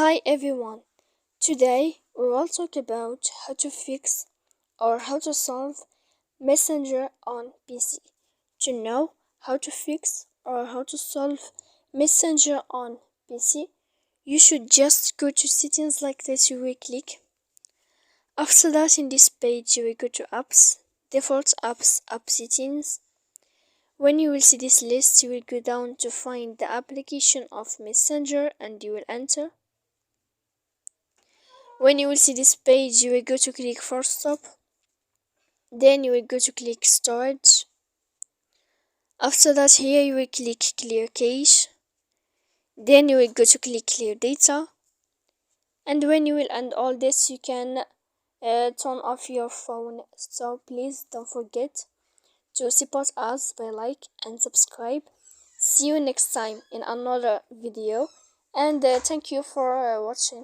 Hi everyone, today we will talk about how to fix or how to solve Messenger on PC. To know how to fix or how to solve Messenger on PC, you should just go to settings like this. You will click. After that, in this page you will go to apps, default apps, app settings. When you will see this list, you will go down to find the application of Messenger and you will enter. When you will see this page, you will go to click force stop. Then you will go to click storage. After that, here you will click clear cache. Then you will go to click clear data. And when you will end all this, you can turn off your phone. So please don't forget to support us by like and subscribe. See you next time in another video, and thank you for watching.